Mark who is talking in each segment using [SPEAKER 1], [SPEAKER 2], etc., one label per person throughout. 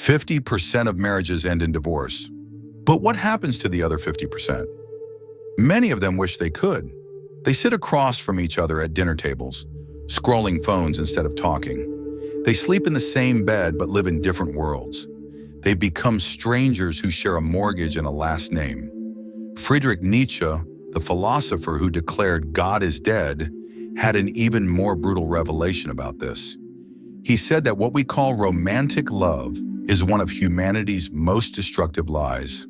[SPEAKER 1] 50% of marriages end in divorce. But what happens to the other 50%? Many of them wish they could. They sit across from each other at dinner tables, scrolling phones instead of talking. They sleep in the same bed but live in different worlds. They become strangers who share a mortgage and a last name. Friedrich Nietzsche, the philosopher who declared God is dead, had an even more brutal revelation about this. He said that what we call romantic love is one of humanity's most destructive lies.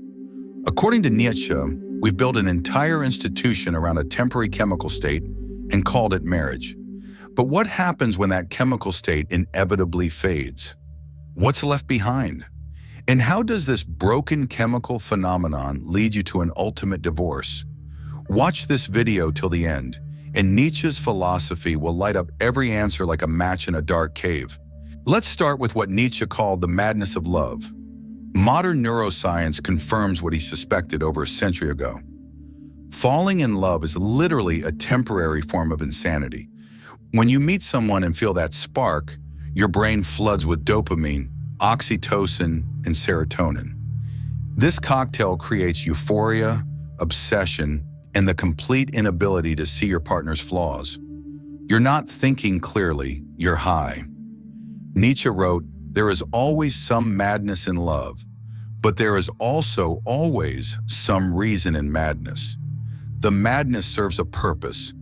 [SPEAKER 1] According to Nietzsche, we've built an entire institution around a temporary chemical state and called it marriage. But what happens when that chemical state inevitably fades? What's left behind? And how does this broken chemical phenomenon lead you to an ultimate divorce? Watch this video till the end, and Nietzsche's philosophy will light up every answer like a match in a dark cave. Let's start with what Nietzsche called the madness of love. Modern neuroscience confirms what he suspected over a century ago. Falling in love is literally a temporary form of insanity. When you meet someone and feel that spark, your brain floods with dopamine, oxytocin, and serotonin. This cocktail creates euphoria, obsession, and the complete inability to see your partner's flaws. You're not thinking clearly, you're high. Nietzsche wrote, "There is always some madness in love, but there is also always some reason in madness. The madness serves a purpose,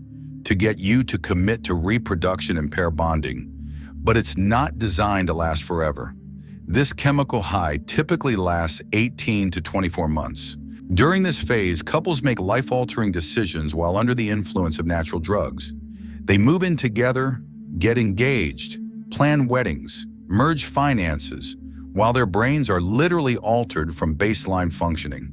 [SPEAKER 1] to get you to commit to reproduction and pair bonding, but it's not designed to last forever. This chemical high typically lasts 18 to 24 months. During this phase, couples make life-altering decisions while under the influence of natural drugs. They move in together, get engaged, plan weddings, merge finances, while their brains are literally altered from baseline functioning.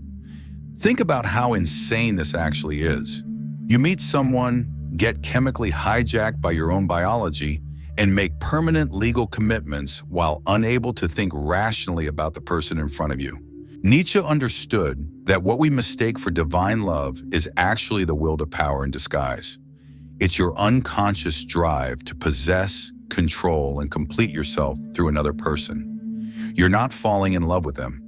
[SPEAKER 1] Think about how insane this actually is. You meet someone, get chemically hijacked by your own biology, and make permanent legal commitments while unable to think rationally about the person in front of you. Nietzsche understood that what we mistake for divine love is actually the will to power in disguise. It's your unconscious drive to possess, control, and complete yourself through another person. You're not falling in love with them.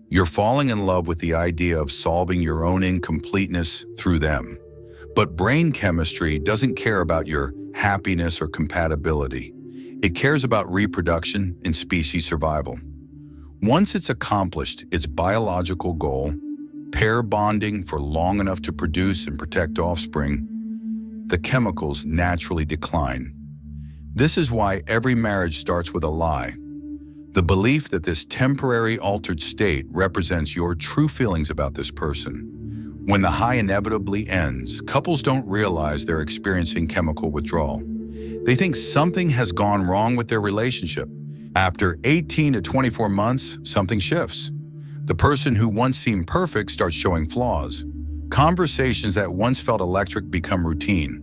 [SPEAKER 1] You're falling in love with the idea of solving your own incompleteness through them. But brain chemistry doesn't care about your happiness or compatibility. It cares about reproduction and species survival. Once it's accomplished its biological goal, pair bonding for long enough to produce and protect offspring, the chemicals naturally decline. This is why every marriage starts with a lie. The belief that this temporary altered state represents your true feelings about this person. When the high inevitably ends, couples don't realize they're experiencing chemical withdrawal. They think something has gone wrong with their relationship. After 18 to 24 months, something shifts. The person who once seemed perfect starts showing flaws. Conversations that once felt electric become routine.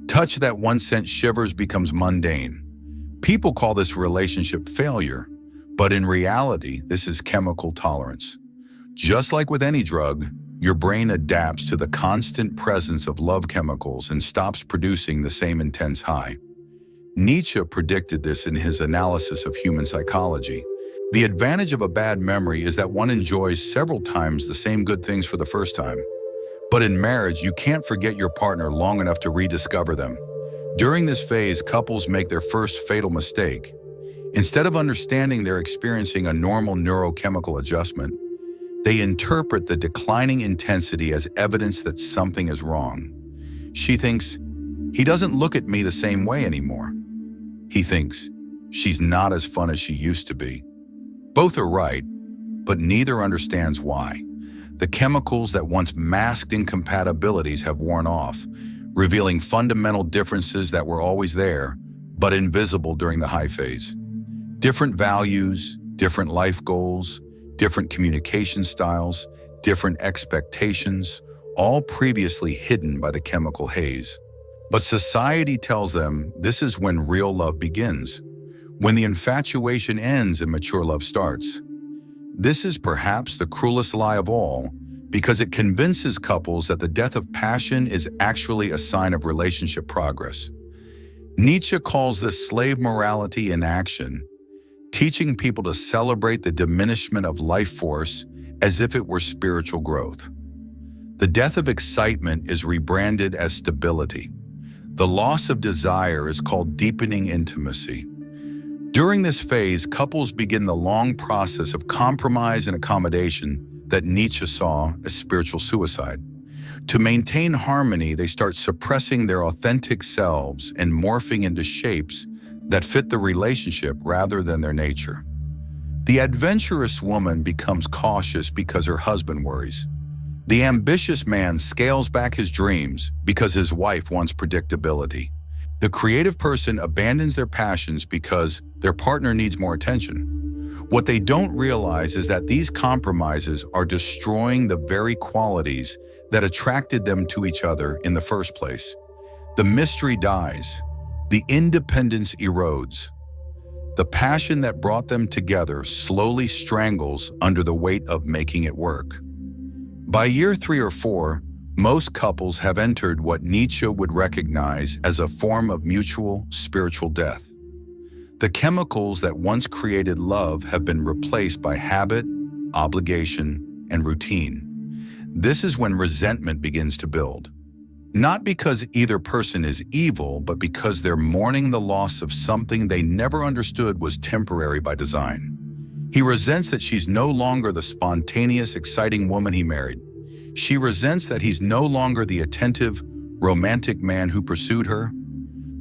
[SPEAKER 1] Touch that once sent shivers becomes mundane. People call this relationship failure, but in reality, this is chemical tolerance. Just like with any drug, your brain adapts to the constant presence of love chemicals and stops producing the same intense high. Nietzsche predicted this in his analysis of human psychology. The advantage of a bad memory is that one enjoys several times the same good things for the first time. But in marriage, you can't forget your partner long enough to rediscover them. During this phase, couples make their first fatal mistake. Instead of understanding they're experiencing a normal neurochemical adjustment, they interpret the declining intensity as evidence that something is wrong. She thinks, "He doesn't look at me the same way anymore." He thinks, "She's not as fun as she used to be." Both are right, but neither understands why. The chemicals that once masked incompatibilities have worn off, revealing fundamental differences that were always there, but invisible during the high phase. Different values, different life goals, different communication styles, different expectations, all previously hidden by the chemical haze. But society tells them this is when real love begins, when the infatuation ends and mature love starts. This is perhaps the cruelest lie of all, because it convinces couples that the death of passion is actually a sign of relationship progress. Nietzsche calls this slave morality in action, teaching people to celebrate the diminishment of life force as if it were spiritual growth. The death of excitement is rebranded as stability. The loss of desire is called deepening intimacy. During this phase, couples begin the long process of compromise and accommodation that Nietzsche saw as spiritual suicide. To maintain harmony, they start suppressing their authentic selves and morphing into shapes that fit the relationship rather than their nature. The adventurous woman becomes cautious because her husband worries. The ambitious man scales back his dreams because his wife wants predictability. The creative person abandons their passions because their partner needs more attention. What they don't realize is that these compromises are destroying the very qualities that attracted them to each other in the first place. The mystery dies. The independence erodes. The passion that brought them together slowly strangles under the weight of making it work. By year 3 or 4, most couples have entered what Nietzsche would recognize as a form of mutual spiritual death. The chemicals that once created love have been replaced by habit, obligation, and routine. This is when resentment begins to build. Not because either person is evil, but because they're mourning the loss of something they never understood was temporary by design. He resents that she's no longer the spontaneous, exciting woman he married. She resents that he's no longer the attentive, romantic man who pursued her.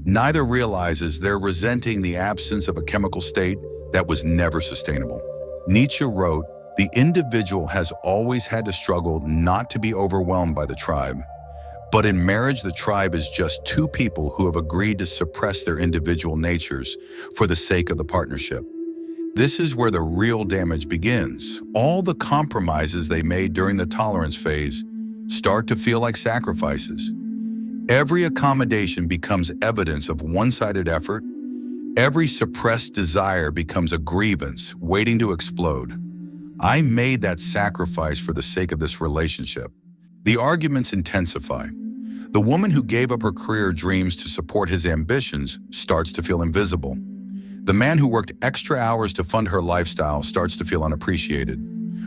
[SPEAKER 1] Neither realizes they're resenting the absence of a chemical state that was never sustainable. Nietzsche wrote, "The individual has always had to struggle not to be overwhelmed by the tribe. But in marriage, the tribe is just two people who have agreed to suppress their individual natures for the sake of the partnership." This is where the real damage begins. All the compromises they made during the tolerance phase start to feel like sacrifices. Every accommodation becomes evidence of one-sided effort. Every suppressed desire becomes a grievance waiting to explode. I made that sacrifice for the sake of this relationship. The arguments intensify. The woman who gave up her career dreams to support his ambitions starts to feel invisible. The man who worked extra hours to fund her lifestyle starts to feel unappreciated.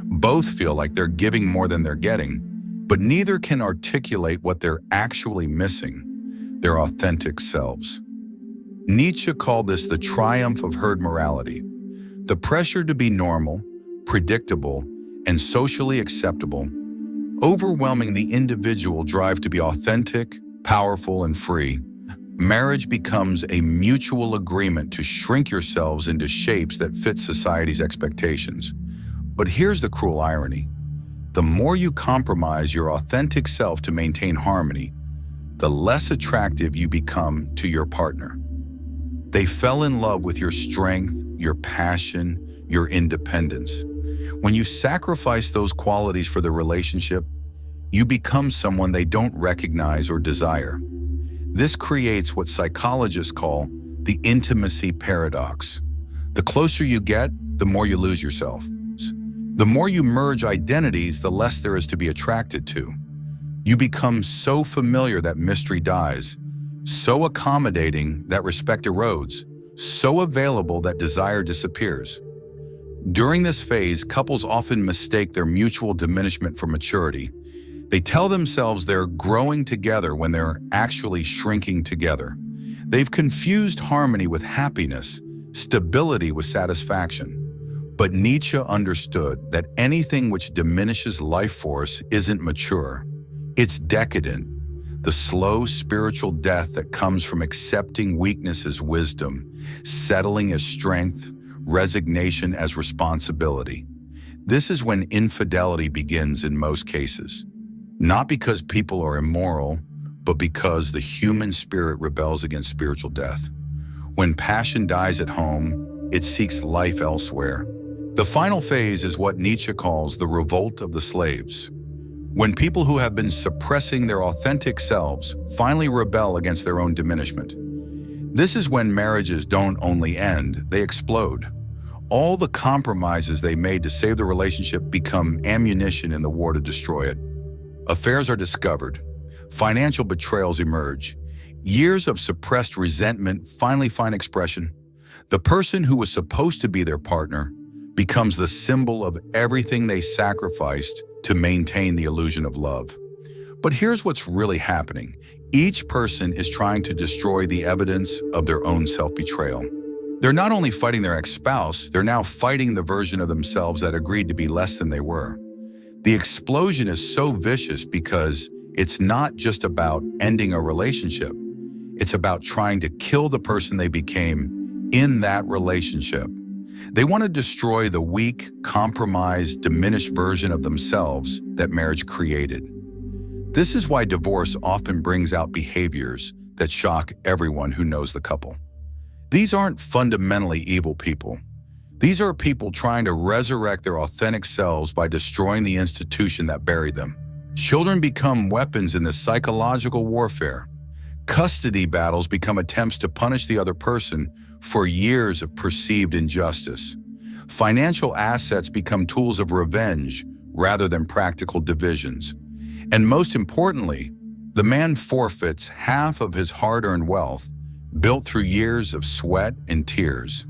[SPEAKER 1] Both feel like they're giving more than they're getting, but neither can articulate what they're actually missing: their authentic selves. Nietzsche called this the triumph of herd morality. The pressure to be normal, predictable, and socially acceptable, overwhelming the individual drive to be authentic, powerful, and free. Marriage becomes a mutual agreement to shrink yourselves into shapes that fit society's expectations. But here's the cruel irony. The more you compromise your authentic self to maintain harmony, the less attractive you become to your partner. They fell in love with your strength, your passion, your independence. When you sacrifice those qualities for the relationship, you become someone they don't recognize or desire. This creates what psychologists call the intimacy paradox. The closer you get, the more you lose yourself. The more you merge identities, the less there is to be attracted to. You become so familiar that mystery dies, so accommodating that respect erodes, so available that desire disappears. During this phase, couples often mistake their mutual diminishment for maturity. They tell themselves they're growing together when they're actually shrinking together. They've confused harmony with happiness, stability with satisfaction. But Nietzsche understood that anything which diminishes life force isn't mature. It's decadent, the slow spiritual death that comes from accepting weakness as wisdom, settling as strength, resignation as responsibility. This is when infidelity begins in most cases. Not because people are immoral, but because the human spirit rebels against spiritual death. When passion dies at home, it seeks life elsewhere. The final phase is what Nietzsche calls the revolt of the slaves. When people who have been suppressing their authentic selves finally rebel against their own diminishment. This is when marriages don't only end, they explode. All the compromises they made to save the relationship become ammunition in the war to destroy it. Affairs are discovered. Financial betrayals emerge. Years of suppressed resentment finally find expression. The person who was supposed to be their partner becomes the symbol of everything they sacrificed to maintain the illusion of love. But here's what's really happening. Each person is trying to destroy the evidence of their own self-betrayal. They're not only fighting their ex-spouse, they're now fighting the version of themselves that agreed to be less than they were. The explosion is so vicious because it's not just about ending a relationship. It's about trying to kill the person they became in that relationship. They want to destroy the weak, compromised, diminished version of themselves that marriage created. This is why divorce often brings out behaviors that shock everyone who knows the couple. These aren't fundamentally evil people. These are people trying to resurrect their authentic selves by destroying the institution that buried them. Children become weapons in this psychological warfare. Custody battles become attempts to punish the other person for years of perceived injustice. Financial assets become tools of revenge rather than practical divisions. And most importantly, the man forfeits half of his hard-earned wealth built through years of sweat and tears.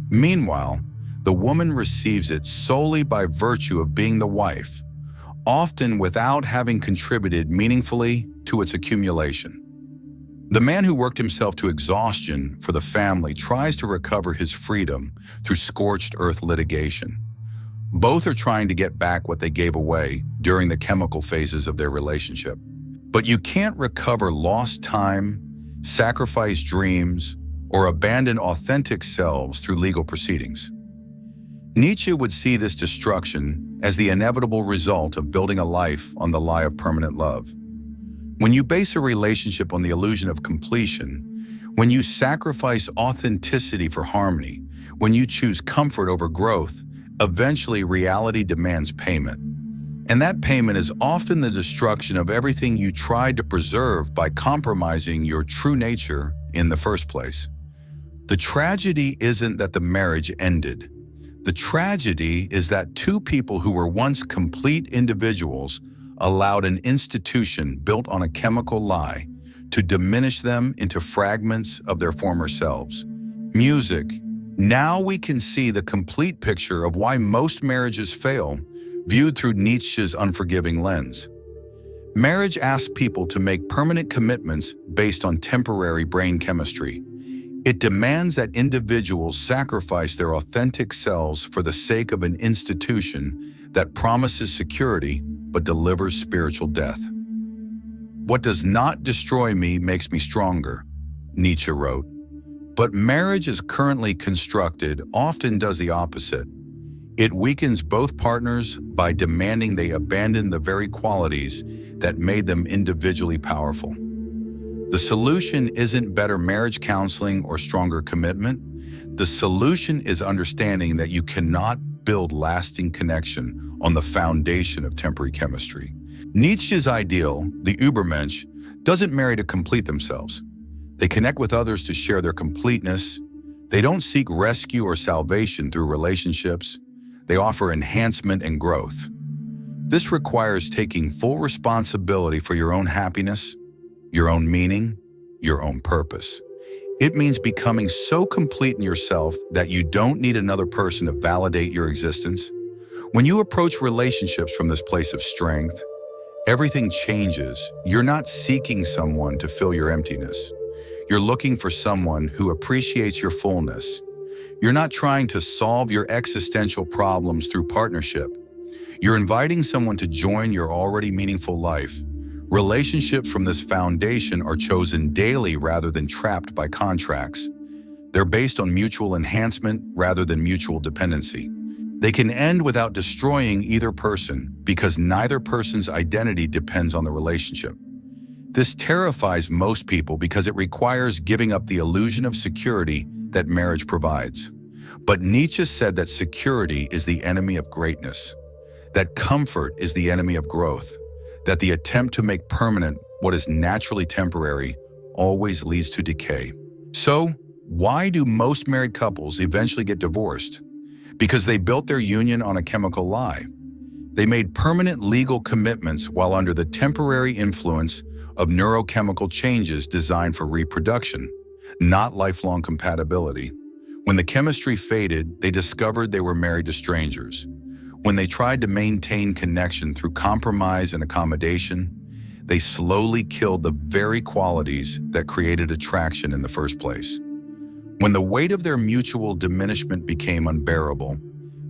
[SPEAKER 1] Meanwhile, the woman receives it solely by virtue of being the wife, often without having contributed meaningfully to its accumulation. The man who worked himself to exhaustion for the family tries to recover his freedom through scorched earth litigation. Both are trying to get back what they gave away during the chemical phases of their relationship. But you can't recover lost time, sacrifice dreams, or abandon authentic selves through legal proceedings. Nietzsche would see this destruction as the inevitable result of building a life on the lie of permanent love. When you base a relationship on the illusion of completion, when you sacrifice authenticity for harmony, when you choose comfort over growth, eventually reality demands payment. And that payment is often the destruction of everything you tried to preserve by compromising your true nature in the first place. The tragedy isn't that the marriage ended. The tragedy is that two people who were once complete individuals allowed an institution built on a chemical lie to diminish them into fragments of their former selves. Music. Now we can see the complete picture of why most marriages fail, viewed through Nietzsche's unforgiving lens. Marriage asks people to make permanent commitments based on temporary brain chemistry. It demands that individuals sacrifice their authentic selves for the sake of an institution that promises security but delivers spiritual death. "What does not destroy me makes me stronger," Nietzsche wrote. But marriage as currently constructed often does the opposite. It weakens both partners by demanding they abandon the very qualities that made them individually powerful. The solution isn't better marriage counseling or stronger commitment. The solution is understanding that you cannot build lasting connection on the foundation of temporary chemistry. Nietzsche's ideal, the Übermensch, doesn't marry to complete themselves. They connect with others to share their completeness. They don't seek rescue or salvation through relationships. They offer enhancement and growth. This requires taking full responsibility for your own happiness, your own meaning, your own purpose. It means becoming so complete in yourself that you don't need another person to validate your existence. When you approach relationships from this place of strength, everything changes. You're not seeking someone to fill your emptiness. You're looking for someone who appreciates your fullness. You're not trying to solve your existential problems through partnership. You're inviting someone to join your already meaningful life. Relationships from this foundation are chosen daily rather than trapped by contracts. They're based on mutual enhancement rather than mutual dependency. They can end without destroying either person because neither person's identity depends on the relationship. This terrifies most people because it requires giving up the illusion of security that marriage provides. But Nietzsche said that security is the enemy of greatness, that comfort is the enemy of growth, that the attempt to make permanent what is naturally temporary always leads to decay. So, why do most married couples eventually get divorced? Because they built their union on a chemical lie. They made permanent legal commitments while under the temporary influence of neurochemical changes designed for reproduction, not lifelong compatibility. When the chemistry faded, they discovered they were married to strangers. When they tried to maintain connection through compromise and accommodation, they slowly killed the very qualities that created attraction in the first place. When the weight of their mutual diminishment became unbearable,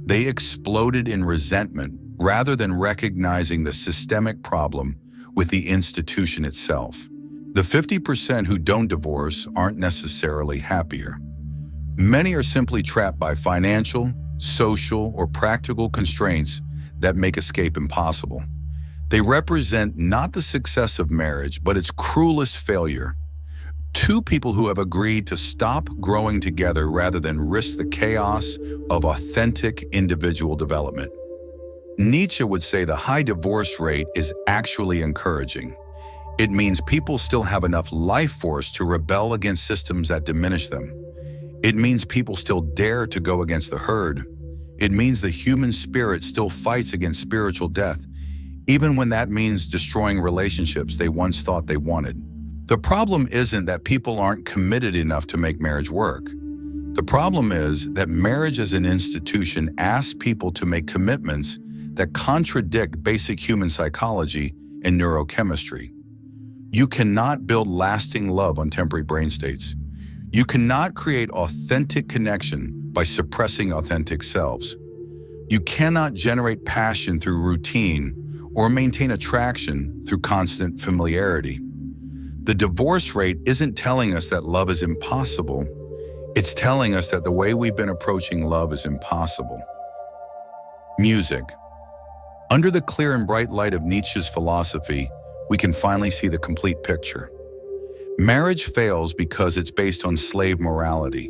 [SPEAKER 1] they exploded in resentment rather than recognizing the systemic problem with the institution itself. The 50% who don't divorce aren't necessarily happier. Many are simply trapped by financial, social, or practical constraints that make escape impossible. They represent not the success of marriage, but its cruelest failure. Two people who have agreed to stop growing together rather than risk the chaos of authentic individual development. Nietzsche would say the high divorce rate is actually encouraging. It means people still have enough life force to rebel against systems that diminish them. It means people still dare to go against the herd. It means the human spirit still fights against spiritual death, even when that means destroying relationships they once thought they wanted. The problem isn't that people aren't committed enough to make marriage work. The problem is that marriage as an institution asks people to make commitments that contradict basic human psychology and neurochemistry. You cannot build lasting love on temporary brain states. You cannot create authentic connection by suppressing authentic selves. You cannot generate passion through routine or maintain attraction through constant familiarity. The divorce rate isn't telling us that love is impossible. It's telling us that the way we've been approaching love is impossible. Music. Under the clear and bright light of Nietzsche's philosophy, we can finally see the complete picture. Marriage fails because it's based on slave morality,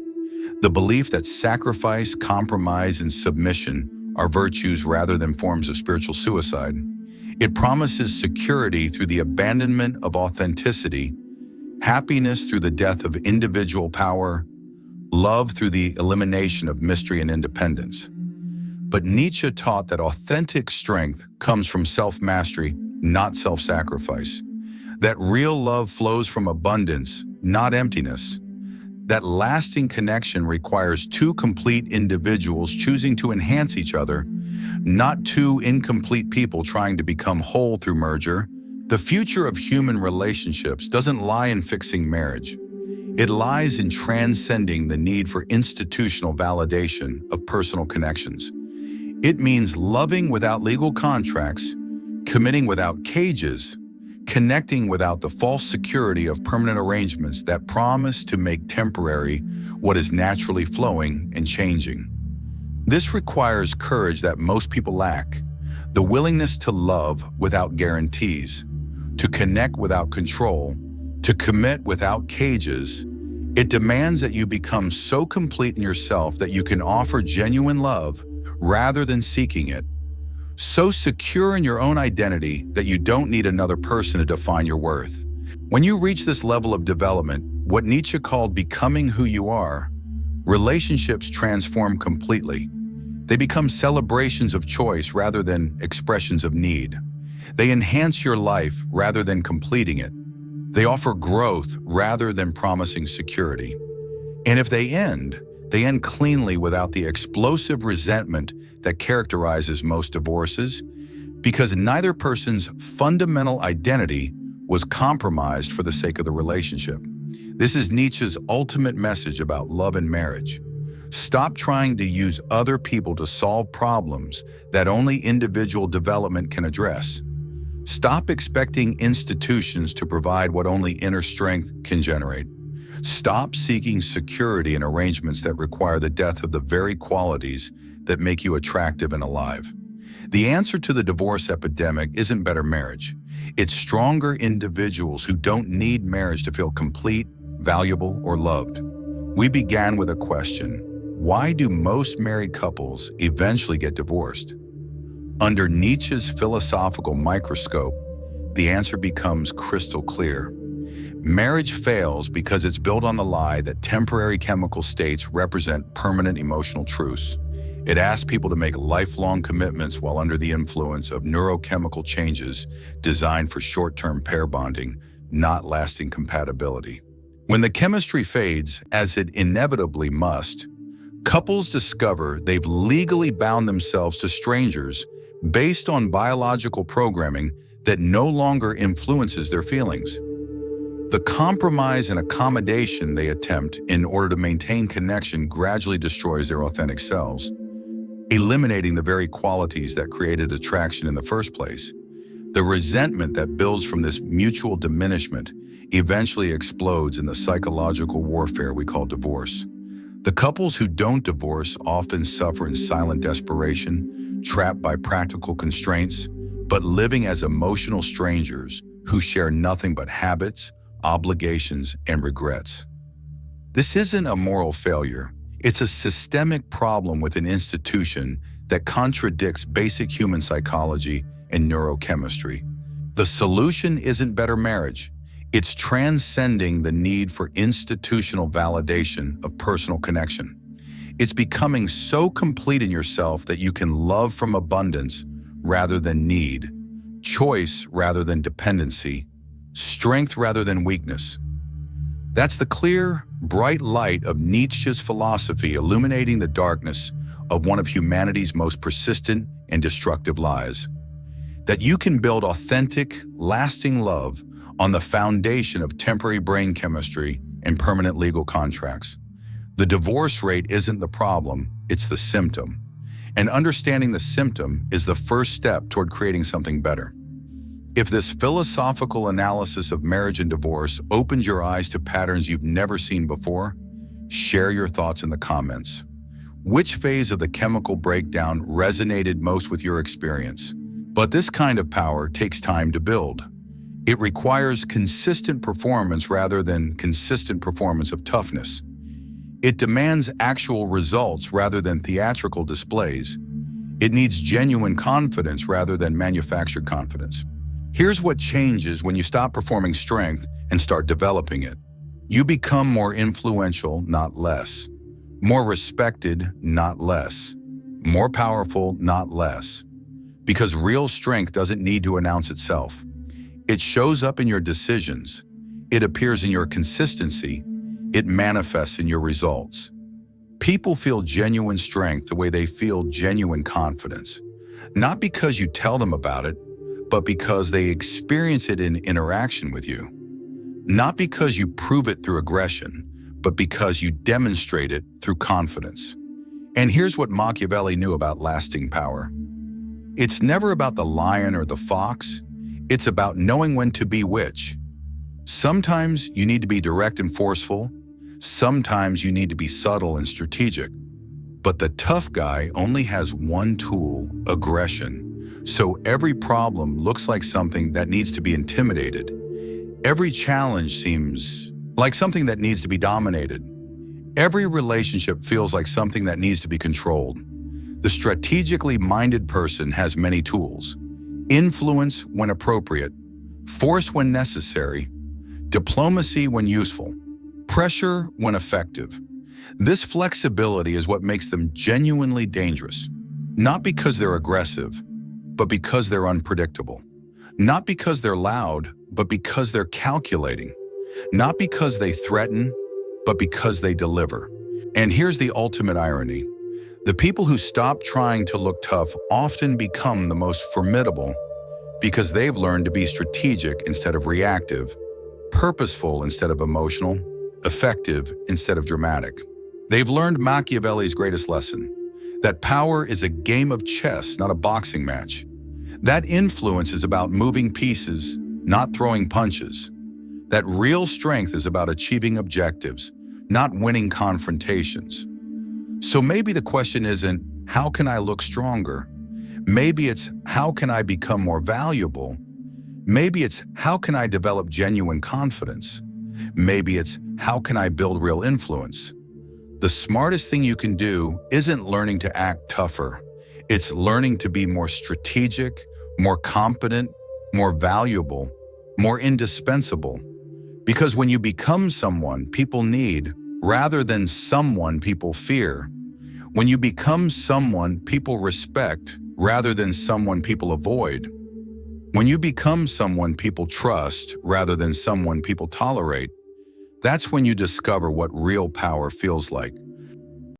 [SPEAKER 1] the belief that sacrifice, compromise, and submission are virtues rather than forms of spiritual suicide. It promises security through the abandonment of authenticity, happiness through the death of individual power, love through the elimination of mystery and independence. But Nietzsche taught that authentic strength comes from self-mastery, not self-sacrifice. That real love flows from abundance, not emptiness. That lasting connection requires two complete individuals choosing to enhance each other, not two incomplete people trying to become whole through merger. The future of human relationships doesn't lie in fixing marriage. It lies in transcending the need for institutional validation of personal connections. It means loving without legal contracts, committing without cages, connecting without the false security of permanent arrangements that promise to make temporary what is naturally flowing and changing. This requires courage that most people lack, the willingness to love without guarantees, to connect without control, to commit without cages. It demands that you become so complete in yourself that you can offer genuine love rather than seeking it. So secure in your own identity that you don't need another person to define your worth. When you reach this level of development, what Nietzsche called becoming who you are, relationships transform completely. They become celebrations of choice rather than expressions of need. They enhance your life rather than completing it. They offer growth rather than promising security. And if they end cleanly without the explosive resentment that characterizes most divorces, because neither person's fundamental identity was compromised for the sake of the relationship. This is Nietzsche's ultimate message about love and marriage. Stop trying to use other people to solve problems that only individual development can address. Stop expecting institutions to provide what only inner strength can generate. Stop seeking security in arrangements that require the death of the very qualities that make you attractive and alive. The answer to the divorce epidemic isn't better marriage. It's stronger individuals who don't need marriage to feel complete, valuable, or loved. We began with a question: why do most married couples eventually get divorced? Under Nietzsche's philosophical microscope, the answer becomes crystal clear. Marriage fails because it's built on the lie that temporary chemical states represent permanent emotional truths. It asks people to make lifelong commitments while under the influence of neurochemical changes designed for short-term pair bonding, not lasting compatibility. When the chemistry fades, as it inevitably must, Couples discover they've legally bound themselves to strangers based on biological programming that no longer influences their feelings. The compromise and accommodation they attempt in order to maintain connection gradually destroys their authentic selves, eliminating the very qualities that created attraction in the first place. The resentment that builds from this mutual diminishment eventually explodes in the psychological warfare we call divorce. The couples who don't divorce often suffer in silent desperation, trapped by practical constraints, but living as emotional strangers who share nothing but habits, obligations, and regrets. This isn't a moral failure. It's a systemic problem with an institution that contradicts basic human psychology and neurochemistry. The solution isn't better marriage. It's transcending the need for institutional validation of personal connection. It's becoming so complete in yourself that you can love from abundance rather than need, choice rather than dependency, strength rather than weakness. That's the clear, bright light of Nietzsche's philosophy illuminating the darkness of one of humanity's most persistent and destructive lies. That you can build authentic, lasting love on the foundation of temporary brain chemistry and permanent legal contracts. The divorce rate isn't the problem, it's the symptom. And understanding the symptom is the first step toward creating something better. If this philosophical analysis of marriage and divorce opens your eyes to patterns you've never seen before, share your thoughts in the comments. Which phase of the chemical breakdown resonated most with your experience? But this kind of power takes time to build. It requires consistent performance rather than consistent performance of toughness. It demands actual results rather than theatrical displays. It needs genuine confidence rather than manufactured confidence. Here's what changes when you stop performing strength and start developing it. You become more influential, not less. More respected, not less. More powerful, not less. Because real strength doesn't need to announce itself. It shows up in your decisions. It appears in your consistency. It manifests in your results. People feel genuine strength the way they feel genuine confidence. Not because you tell them about it, but because they experience it in interaction with you. Not because you prove it through aggression, but because you demonstrate it through confidence. And here's what Machiavelli knew about lasting power. It's never about the lion or the fox. It's about knowing when to be which. Sometimes you need to be direct and forceful. Sometimes you need to be subtle and strategic. But the tough guy only has one tool, aggression. So every problem looks like something that needs to be intimidated. Every challenge seems like something that needs to be dominated. Every relationship feels like something that needs to be controlled. The strategically minded person has many tools. Influence when appropriate, force when necessary, diplomacy when useful, pressure when effective. This flexibility is what makes them genuinely dangerous. Not because they're aggressive, but because they're unpredictable. Not because they're loud, but because they're calculating. Not because they threaten, but because they deliver. And here's the ultimate irony. The people who stop trying to look tough often become the most formidable because they've learned to be strategic instead of reactive, purposeful instead of emotional, effective instead of dramatic. They've learned Machiavelli's greatest lesson, that power is a game of chess, not a boxing match. That influence is about moving pieces, not throwing punches. That real strength is about achieving objectives, not winning confrontations. So maybe the question isn't, how can I look stronger? Maybe it's, how can I become more valuable? Maybe it's, how can I develop genuine confidence? Maybe it's, how can I build real influence? The smartest thing you can do isn't learning to act tougher. It's learning to be more strategic, more competent, more valuable, more indispensable. Because when you become someone people need, rather than someone people fear, when you become someone people respect, rather than someone people avoid, when you become someone people trust, rather than someone people tolerate, that's when you discover what real power feels like.